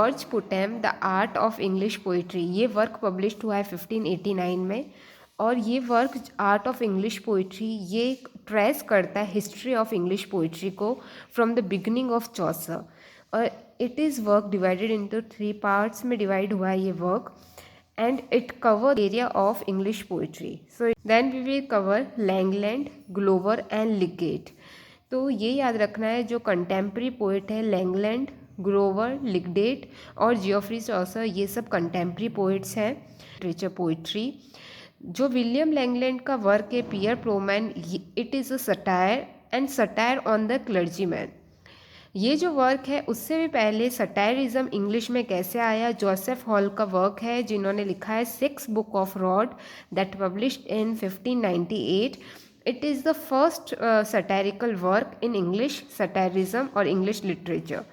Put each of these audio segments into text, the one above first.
George Puttenham the art of English poetry, ये work published हुआ है 1589 में। और ये work art of English poetry ये ट्रेस करता है हिस्ट्री ऑफ इंग्लिश पोइट्री को from the beginning of Chaucer. और it is work divided into 3 parts में डिवाइड हुआ है ये work, and it cover area of English poetry. So then we will cover Langland, Gower and Lydgate. तो ये याद रखना है, जो कंटेम्प्रेरी पोइट है लैंगलैंड, ग्रोवर, लिगडेट और जियोफ्री चॉसर, ये सब कंटेम्प्रेरी पोइट्स हैं लिटरेचर पोइट्री। जो विलियम लैंगलैंड का वर्क है Piers Plowman, it is a satire and satire on the clergyman. ये जो वर्क है उससे भी पहले सटायरिज्म इंग्लिश में कैसे आया, जोसेफ हॉल का वर्क है जिन्होंने लिखा है 6 book of rod that published in 1598। It is the first satirical work in English satirism और इंग्लिश लिटरेचर।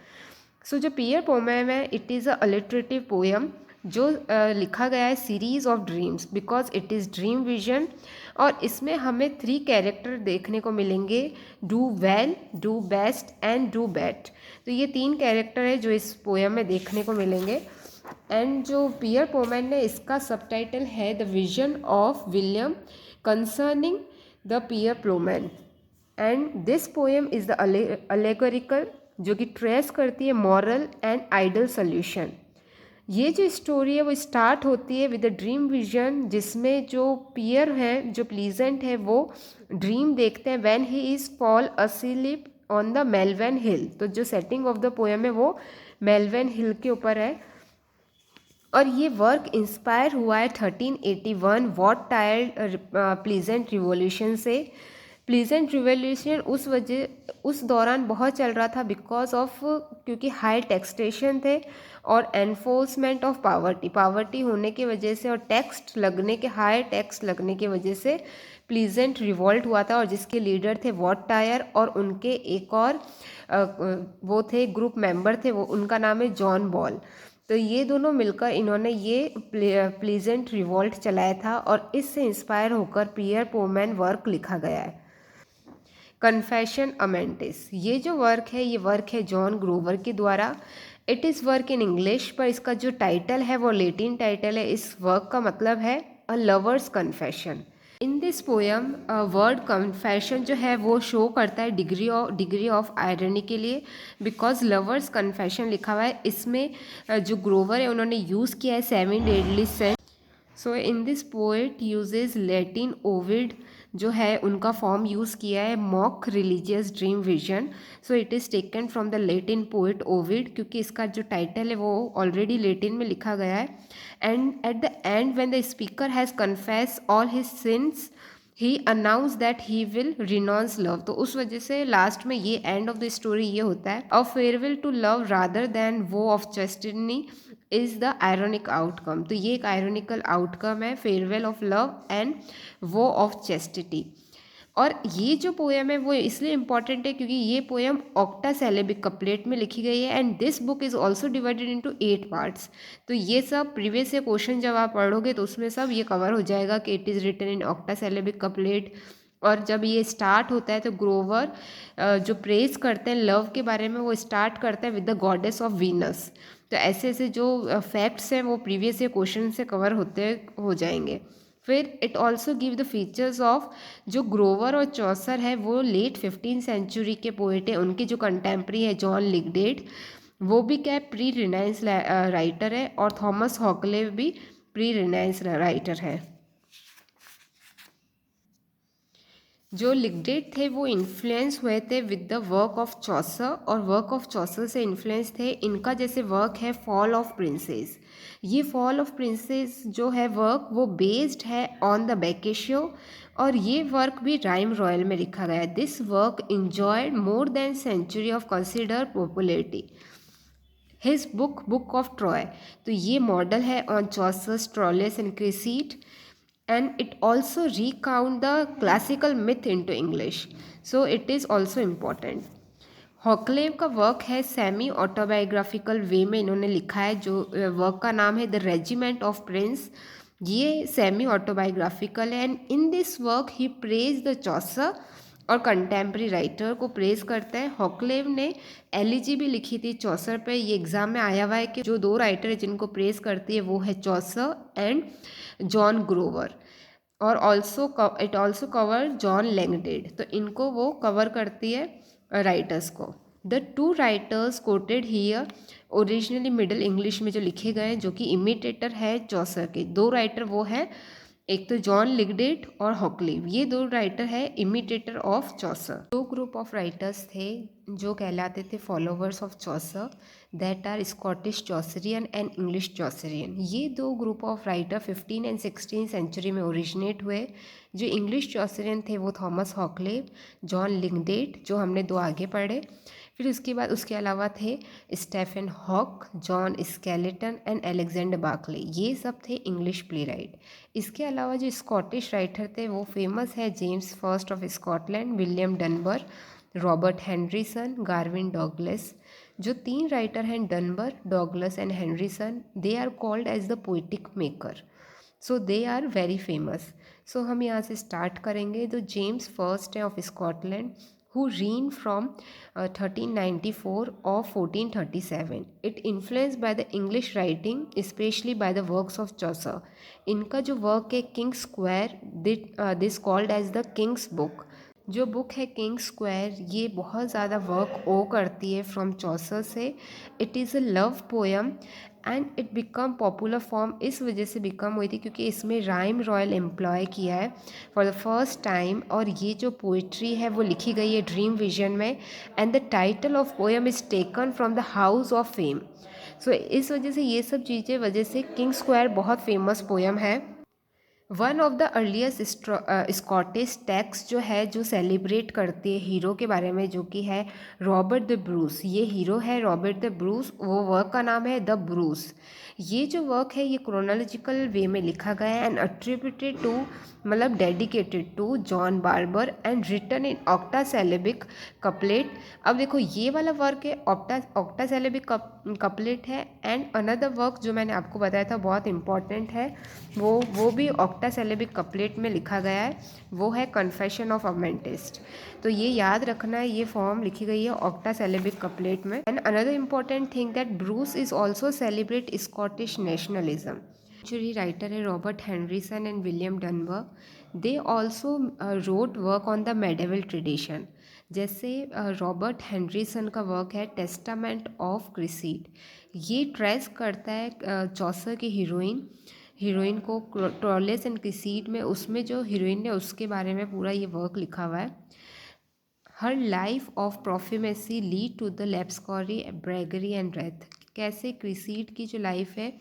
सो जो पियर पोएम है it is a alliterative poem जो लिखा गया है series of dreams, because it is dream vision. और इसमें हमें 3 कैरेक्टर देखने को मिलेंगे, do well, do best and do bad. तो ये 3 कैरेक्टर है जो इस पोएम में देखने को मिलेंगे। एंड जो पियर पोमैन ने इसका सबटाइटल है the vision of William concerning the Piers Plowman. And this poem is the allegorical, जो कि ट्रेस करती है मॉरल एंड आइडल सोल्यूशन। ये जो स्टोरी है वो स्टार्ट होती है विद द ड्रीम विजन, जिसमें जो पियर है, जो प्लीजेंट है, वो ड्रीम देखते हैं when he is fall asleep on the Malvern hill. तो जो सेटिंग ऑफ द पोएम है वो मेलवेन हिल के ऊपर है। और ये वर्क इंस्पायर हुआ है 1381 वॉट टायर प्लीजेंट रिवॉल्यूशन से। प्लीजेंट रिवॉल्यूशन उस दौरान बहुत चल रहा था बिकॉज ऑफ, क्योंकि हाई टैक्सेशन थे और एनफोर्समेंट ऑफ पावर्टी होने की वजह से और हाई टैक्स लगने की वजह से प्लीजेंट रिवॉल्ट हुआ था। और जिसके लीडर थे वॉट टायर और उनके एक और वो थे ग्रुप मेंबर थे, वो उनका नाम है जॉन बॉल। तो ये दोनों मिलकर इन्होंने ये प्लीजेंट रिवॉल्ट चलाया था और इससे इंस्पायर होकर पियर पोमैन वर्क लिखा गया है। कन्फेशन अमेंटिस, ये जो वर्क है ये वर्क है जॉन ग्रोवर के द्वारा। It is work in English, पर इसका जो टाइटल है वो लैटिन टाइटल है। इस वर्क का मतलब है a lover's confession. In this poem word confession जो है वो शो करता है डिग्री ऑफ आयरनी के लिए, बिकॉज लवर्स कन्फेशन लिखा हुआ है। इसमें जो ग्रोवर है उन्होंने यूज़ किया है 7 deadly sins. So in this poet uses Latin Ovid जो है उनका फॉर्म यूज़ किया है mock religious dream vision. So it is taken from the Latin poet Ovid, क्योंकि इसका जो टाइटल है वो ऑलरेडी लैटिन में लिखा गया है। And at the end when the speaker has confess all his since he announce that he will renounce love. तो उस वजह से लास्ट में ये एंड ऑफ द स्टोरी ये होता है, a farewell to love rather than vow of chastity is the ironic outcome. तो ये एक आयरनिकल आउटकम है, farewell of love and vow of chastity. और ये जो पोएम है वो इसलिए इम्पॉर्टेंट है क्योंकि ये पोएम ऑक्टासिलेबिक कपलेट में लिखी गई है। And this book is also divided into 8 parts. तो ये सब प्रीवियस से क्वेश्चन जब आप पढ़ोगे तो उसमें सब ये कवर हो जाएगा कि it is written in octosyllabic couplet. और जब ये स्टार्ट होता है तो ग्रोवर जो प्रेज करते हैं लव के बारे में, वो स्टार्ट करता है with the goddess of Venus. तो ऐसे ऐसे जो फैक्ट्स हैं वो प्रीवियस ईयर क्वेश्चन से कवर होते हो जाएंगे। फिर it also give the features of जो ग्रोवर और चौसर है वो लेट 15th सेंचुरी के पोएट है, उनके जो कंटेम्प्रेरी है जॉन लिगडेट, वो भी क्या है प्री रिनाइंस राइटर है। और थॉमस हॉकले भी प्री रिनाइंस राइटर है। जो लिगडेट थे वो इन्फ्लुएंस हुए थे with the work of Chaucer, और वर्क ऑफ चॉसर से इन्फ्लुएंस थे। इनका जैसे वर्क है फॉल ऑफ प्रिंसेस, ये फॉल ऑफ प्रिंसेस जो है वर्क वो बेस्ड है ऑन द बैकेशियो, और ये वर्क भी राइम रॉयल में लिखा गया है। This work enjoyed more than century of consider popularity. His book of Troy, तो ये मॉडल है on Chaucer's Troilus and Criseyde, and it also recount the classical myth into English, so it is also important. हॉकलेव का work है semi autobiographical वे में इन्होंने लिखा है, जो वर्क का नाम है द रेजिमेंट ऑफ प्रिंस। ये सेमी ऑटोबायोग्राफिकल है and in this work he praise the Chaucer और कंटेम्प्रेरी राइटर को प्रेज करता है। हॉकलेव ने एलिजी भी लिखी थी चौसर पे। ये एग्जाम में आया हुआ है कि जो 2 राइटर है जिनको प्रेज करती है वो है चौसर एंड जॉन ग्रोवर। और इट ऑल्सो कवर जॉन लैंगडेड, तो इनको वो कवर करती है राइटर्स को। The 2 writers coated here originally middle English में जो लिखे गए हैं, जो कि इमिटेटर है चौसर के। 2 राइटर वो है, एक तो जॉन लिगडेट और हॉकलीव, ये 2 राइटर है imitator of Chaucer. 2 group of writers थे जो कहलाते थे followers of Chaucer, that are Scottish Chaucerian and English Chaucerian. ये 2 group of writer 15 and 16 century में ओरिजिनेट हुए। जो इंग्लिश चौसरियन थे वो थॉमस हॉकलेव, जॉन लिंगडेट जो हमने 2 आगे पढ़े, फिर उसके बाद उसके अलावा थे Stephen Hawes, John Skelton and Alexander Barclay, ये सब थे इंग्लिश प्ले राइट। इसके अलावा जो स्कॉटिश राइटर थे वो फेमस है James first of Scotland, William Dunbar, Robert Henryson, Gavin Douglas. जो 3 राइटर हैं Dunbar, Douglas and Henryson, they are called as the poetic maker, so they are very famous. So हम यहाँ से स्टार्ट करेंगे। तो जेम्स फर्स्ट है of Scotland, who reigned from 1394 or 1437. It influenced by the English writing, especially by the works of Chaucer. इनका जो work है king square, this called as the king's book. जो बुक है king square, ये बहुत ज़्यादा work ओ करती है फ्रॉम चौसर से। It is a love poem and it become popular form इस वजह से बिकम हुई थी क्योंकि इसमें राइम रॉयल एम्प्लॉय किया है फॉर द फर्स्ट टाइम। और ये जो पोइट्री है वो लिखी गई है ड्रीम विजन में, and the title of poem is taken from the house of fame. So इस वजह से, ये सब चीज़ें वजह से किंग स्क्वायर बहुत फेमस पोएम है। One of the earliest Scottish text जो है, जो सेलिब्रेट करती है हीरो के बारे में, जो कि है रॉबर्ट द ब्रूस। ये हीरो है रॉबर्ट द ब्रूस, वो वर्क का नाम है द ब्रूस। ये जो वर्क है ये क्रोनोलॉजिकल वे में लिखा गया है एंड अट्रीब्यूटेड टू, मतलब dedicated to John Barbour and written in octosyllabic couplet. अब देखो ये वाला वर्क है ऑक्टासेलेबिक कपलेट है, एंड अनदर वर्क जो मैंने आपको बताया था बहुत इंपॉर्टेंट है, वो भी ऑक्टासेलेबिक कपलेट में लिखा गया है, वो है कन्फेशन ऑफ अमेंटिस्ट। तो ये याद रखना है, ये फॉर्म लिखी गई है ऑक्टासेलेबिक कपलेट में। And another important thing that Bruce is also celebrate Scottish nationalism. जो राइटर है Robert Henryson and William Dunbar, they also wrote work on the medieval tradition. जैसे रॉबर्ट हेनरीसन का वर्क है testament of क्रिसीड, ये trace करता है चौसर की heroine को ट्रॉलेस एंड क्रिसीड में। उसमें जो हीरोइन है उसके बारे में पूरा ये वर्क लिखा हुआ है। हर life of promiscuity lead to the लेप्सकॉरी, ब्रैगरी एंड डेथ। कैसे क्रिसीड की जो लाइफ है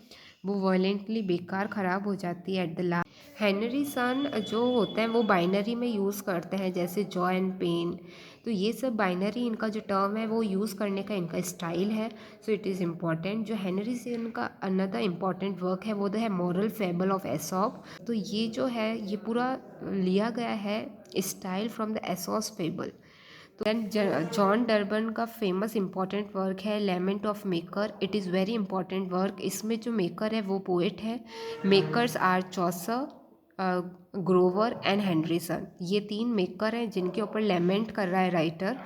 वो वायलेंटली बेकार ख़राब हो जाती है एट द लास्ट। हेनरी सन जो होते हैं वो बाइनरी में यूज़ करते हैं, जैसे जॉय एंड पेन। तो ये सब बाइनरी इनका जो टर्म है वो यूज़ करने का इनका स्टाइल है, सो इट इज़ इम्पॉर्टेंट। जो हेनरी सन का अनदर इम्पॉर्टेंट वर्क है वो है मॉरल फेबल ऑफ एसॉप। तो ये जो है ये पूरा लिया गया है स्टाइल फ्रॉम द एसॉस फेबल। तो दैन जॉन डर्बन का फेमस इंपॉर्टेंट वर्क है lament of maker. It is very important work. इसमें जो मेकर है वो पोएट है। Makers are Chaucer, Gower and Henryson. ये 3 मेकर हैं जिनके ऊपर लेमेंट कर रहा है writer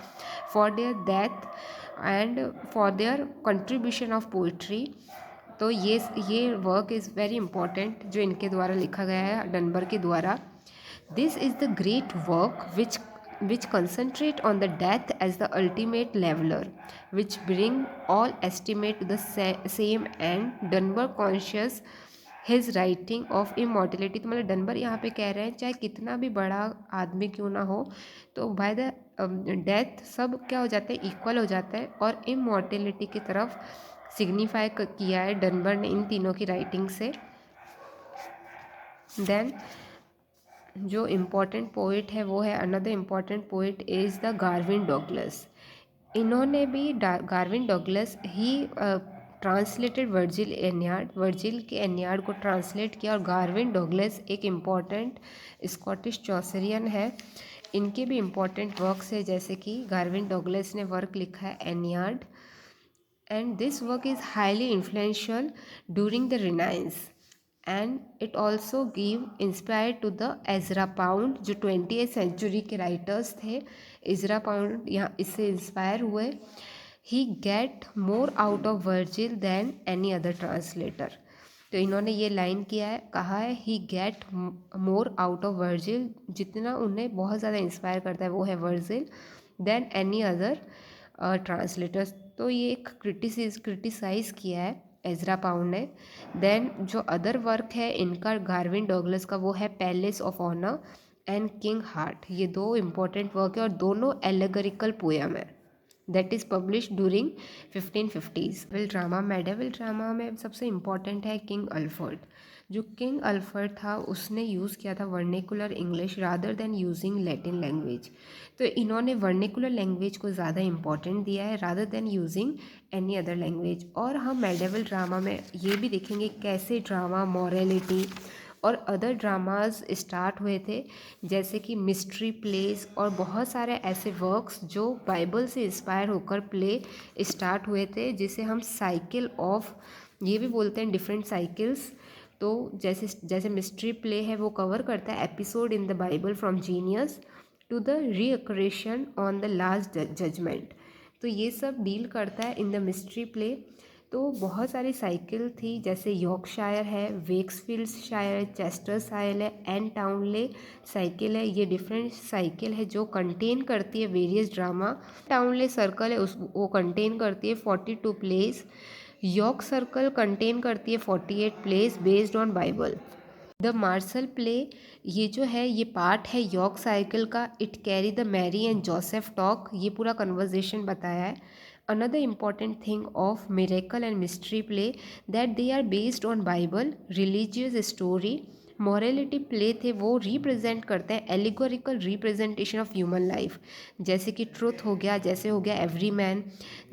for their death and for their contribution of poetry. तो ये वर्क इज़ वेरी इंपॉर्टेंट जो इनके द्वारा लिखा गया है, डनबर के द्वारा। This is the great work which concentrate on the death as the ultimate leveler, which bring all estimate to the same end. Dunbar conscious his writing of immortality। तो मतलब डनबर यहाँ पे कह रहे हैं चाहे कितना भी बड़ा आदमी क्यों ना हो, तो बाय द डेथ सब क्या हो जाता है, इक्वल हो जाता है, और इमॉर्टेलिटी की तरफ सिग्निफाई किया है डनबर ने इन तीनों की राइटिंग से। देन जो इम्पोर्टेंट पोइट है वो है another important poet is the Gavin Douglas. इन्होंने भी Gavin Douglas he translated Virgil Aeneid, Virgil के एनियाड को ट्रांसलेट किया। और गार्विन डॉगलस एक इम्पॉर्टेंट स्कॉटिश चौसरियन है। इनके भी इम्पॉर्टेंट वर्क्स है, जैसे कि गार्विन डॉगलस ने वर्क लिखा है Aeneid, and this work is highly influential during the Renaissance. And it also give inspire to the Ezra Pound, जो 20th सेंचुरी के राइटर्स थे। एजरा पाउंड यहाँ इससे इंस्पायर हुए। He get more out of Virgil than any other translator. तो इन्होंने ये line किया है, कहा है he get more out of Virgil, जितना उन्हें बहुत ज़्यादा इंस्पायर करता है वो है Virgil, then any other translators. तो ये एक क्रिटिसाइज़ किया है एजरा पाउंड ने। देन जो अदर वर्क है इनका गार्विन डॉगलस का, वो है palace of honour and king heart. ये दो इम्पॉर्टेंट वर्क है और दोनों एलेगोरिकल पोएम है। That is publish during 1550s। Medieval drama में सबसे इम्पॉर्टेंट है किंग अल्फर्ड। जो किंग अल्फर्ड था उसने यूज़ किया था vernacular English rather than using Latin language. तो इन्होंने वर्निकुलर लैंग्वेज को ज़्यादा इम्पॉर्टेंट दिया है rather than using any other language. और हम मेडावल ड्रामा में ये भी देखेंगे कैसे ड्रामा मॉरलिटी और अदर ड्रामाज स्टार्ट हुए थे, जैसे कि मिस्ट्री प्लेस और बहुत सारे ऐसे वर्क्स जो बाइबल से इंस्पायर होकर प्ले स्टार्ट हुए थे, जिसे हम साइकिल ऑफ ये भी बोलते हैं, डिफरेंट साइकिल्स। तो जैसे जैसे मिस्ट्री प्ले है वो कवर करता है episode in the Bible from Genesis to the recreation on the last judgment. तो ये सब डील करता है इन द मिस्ट्री प्ले। तो बहुत सारी साइकिल थी, जैसे यॉर्कशायर है, वेक्सफील्ड शायर है, चेस्टरशायर है, एंड टाउनले साइकिल है। ये डिफरेंट साइकिल है जो कंटेन करती है वेरियस ड्रामा। टाउनले सर्कल है उस वो कंटेन करती है 42 प्लेस। यॉर्क सर्कल कंटेन करती है 48 plays based on Bible. The marshal play ये जो है ये पार्ट है यॉर्क साइकिल का। It carry the Mary and Joseph talk, ये पूरा कन्वर्जेशन बताया है। Another important thing of miracle and mystery play that they are based on Bible religious story. Morality play थे वो रिप्रेजेंट करते हैं allegorical representation of human life, जैसे कि ट्रुथ हो गया, जैसे हो गया एवरी मैन,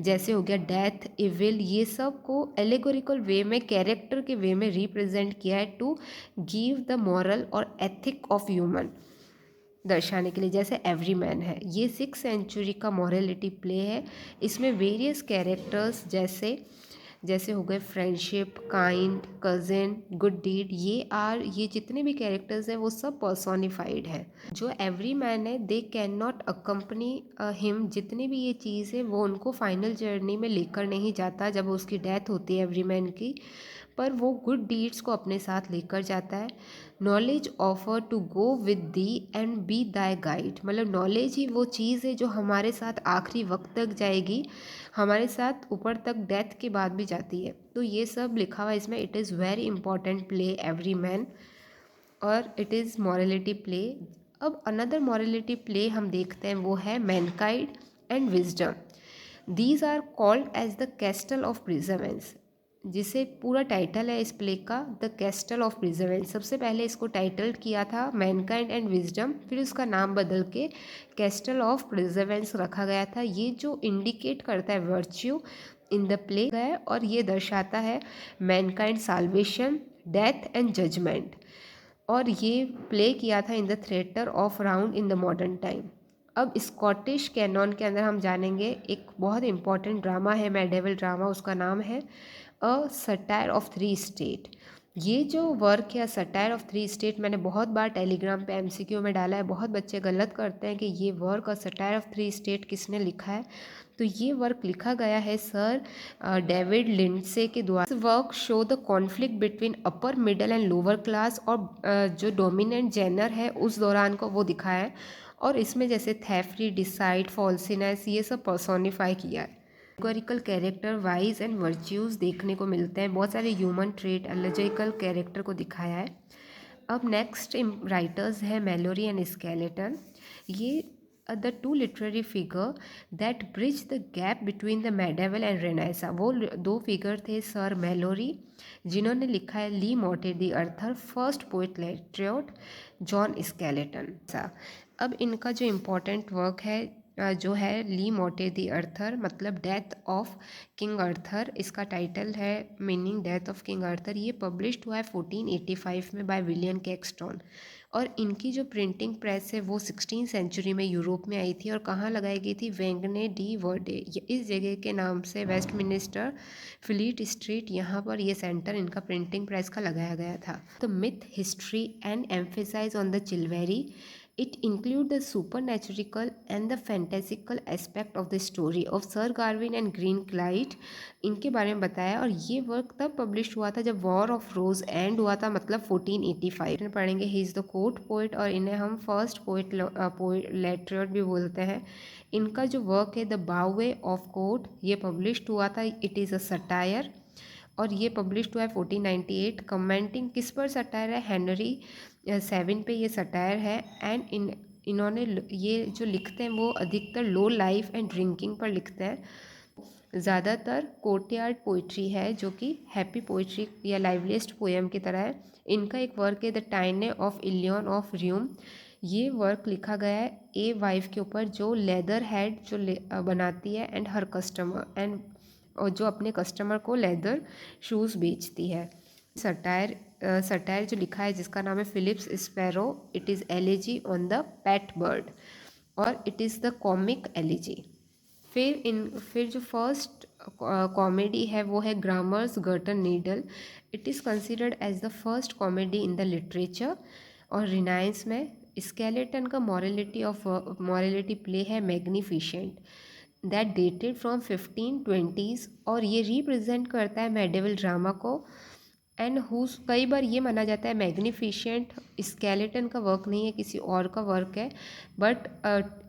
जैसे हो गया डेथ इविल। ये सब को एलिगोरिकल वे में कैरेक्टर के वे में रिप्रेजेंट किया है टू गिव द मॉरल और एथिक ऑफ ह्यूमन दर्शाने के लिए। जैसे एवरी मैन है, ये 6th सेंचुरी का मॉरलिटी प्ले है। इसमें वेरियस कैरेक्टर्स जैसे जैसे हो गए friendship, kind, cousin, good deed, ये जितने भी कैरेक्टर्स हैं वो सब पर्सोनिफाइड है। जो एवरी मैन है they can not accompany him, जितनी भी ये चीज़ है वो उनको फाइनल जर्नी में लेकर नहीं जाता जब उसकी डेथ होती है एवरी मैन की, पर वो गुड डीड्स को अपने साथ लेकर जाता है। Knowledge offer to go with thee and be thy guide, मतलब नॉलेज ही वो चीज़ है जो हमारे साथ आखिरी वक्त तक जाएगी, हमारे साथ ऊपर तक डेथ के बाद भी जाती है। तो ये सब लिखा हुआ है इसमें। It is very important play everyman, और इट इज़ मॉरलिटी प्ले। अब अनदर मॉरलिटी प्ले हम देखते हैं वो है mankind and wisdom. These are called as the castle of perseverance, जिसे पूरा टाइटल है इस प्ले का द कैस्टल ऑफ प्रिजर्वेंस। सबसे पहले इसको टाइटल किया था मैनकाइंड एंड विजडम, फिर उसका नाम बदल के कैस्टल ऑफ प्रिजर्वेंस रखा गया था। ये जो इंडिकेट करता है वर्च्यू इन द प्ले है, और ये दर्शाता है mankind salvation, death and judgement. और ये प्ले किया था in the theatre of round in the modern time. अब स्कॉटिश कैनॉन के अंदर हम जानेंगे एक बहुत इंपॉर्टेंट ड्रामा है मेडिएवल ड्रामा, उसका नाम है a satire of three state. ये जो वर्क है सटायर ऑफ थ्री स्टेट, मैंने बहुत बार टेलीग्राम पे एमसीक्यू में डाला है। बहुत बच्चे गलत करते हैं कि ये work a satire of three state किसने लिखा है। तो ये वर्क लिखा गया है सर डेविड लिंडसे के द्वारा। This work show the conflict between upper middle and lower class, और जो डोमिनेंट जेनर है उस दौरान को वो दिखाया है। और इसमें जैसे थेफ्री, डिसाइड, फॉल्सिनेस, ये सब पर्सोनिफाई किया है। Allegorical character wise and virtues देखने को मिलते हैं, बहुत सारे ह्यूमन ट्रेट एलिजिकल कैरेक्टर को दिखाया है। अब नेक्स्ट राइटर्स है मेलोरी एंड स्केलेटन। ये the two literary figure that bridge the gap between the medieval and renaissance. वो दो फिगर थे सर मेलोरी, जिन्होंने लिखा है le morte d' Arthur, first poet laureate, John Skelton. अब इनका जो इम्पोर्टेंट वर्क है जो है ली मोटे दी अर्थर, मतलब डेथ ऑफ किंग अर्थर इसका टाइटल है, मीनिंग डेथ ऑफ किंग अर्थर। ये पब्लिश्ड हुआ है 1485 में बाय विलियम कैक्सटन। और इनकी जो प्रिंटिंग प्रेस है वो 16वीं सेंचुरी में यूरोप में आई थी। और कहाँ लगाई गई थी? वेंगने डी वर्डे, इस जगह के नाम से वेस्टमिनिस्टर फ्लीट स्ट्रीट, यहाँ पर ये सेंटर इनका प्रिंटिंग प्रेस का लगाया गया था। The myth history and emphasize on the chivalry, it include the supernatural and the fantastical aspect of the story of sir Gawain and Green क्लाइट, इनके बारे में बताया। और ये वर्क तब पब्लिश हुआ था जब वॉर ऑफ रोज एंड हुआ था, मतलब 1485 में पढ़ेंगे। He is the court poet, और इन्हें हम फर्स्ट पोइट लेटरेट भी बोलते हैं। इनका जो वर्क है द बावे ऑफ कोर्ट, ये पब्लिश्ड हुआ था, इट इज़ अ सटायर, और ये पब्लिश्ड हुआ है 1498। कमेंटिंग किस पर सटायर है? हेनरी 7 पे ये सटायर है। एंड इन्होंने ये जो लिखते हैं वो अधिकतर लो लाइफ एंड ड्रिंकिंग पर लिखते हैं। ज़्यादातर कोर्टयार्ड पोइट्री है जो कि हैप्पी पोइट्री या लाइवलीस्ट पोएम की तरह है। इनका एक वर्क है द टाइने ऑफ इलियन ऑफ र्यूम, ये वर्क लिखा गया है ए वाइफ के ऊपर जो लेदर हेड जो बनाती है एंड हर कस्टमर, एंड और जो अपने कस्टमर को लेदर शूज़ बेचती है। सटायर जो लिखा है जिसका नाम है Philip's sparrow, it is elegy on the pet bird, और it is the comic elegy. फिर जो फर्स्ट कॉमेडी है वो है gammer's Gurton needle, it is considered as the first comedy in the literature. और रिनाइंस में स्केलेटन का morality play है magnificent, that dated from 1520s, और ये रिप्रेजेंट करता है मेडिवल ड्रामा को। एंड हुज कई बार ये माना जाता है मैग्निफिशेंट स्केलेटन का वर्क नहीं है, किसी और का वर्क है, बट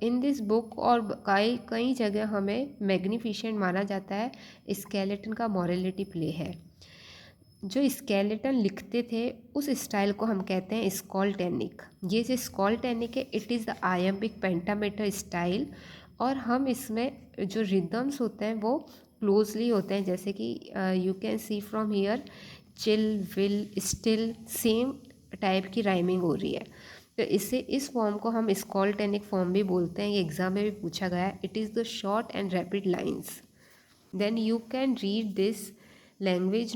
इन दिस बुक और कई कई जगह हमें मैग्निफिशेंट माना जाता है, स्केलेटन का मॉरलिटी प्ले है। जो स्केलेटन लिखते थे उस स्टाइल को हम कहते हैं स्कॉल्टेनिक। ये जो स्कॉल्टेनिक है it is the iambic pentameter style, और हम इसमें जो रिदम्स होते हैं वो क्लोजली होते हैं, जैसे कि you can see from here chill will still, same type की राइमिंग हो रही है। तो इस फॉर्म को हम स्कॉल्टेनिक फॉर्म भी बोलते हैं, ये एग्जाम में भी पूछा गया है। It is the short and rapid lines. Then you can read this language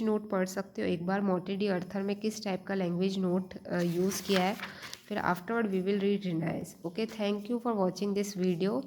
note पढ़ सकते हो एक बार, मोटे डी अर्थर में किस टाइप का लैंग्वेज नोट यूज़ किया है। फिर afterward we will read Renaissance. Okay, thank you for watching this video.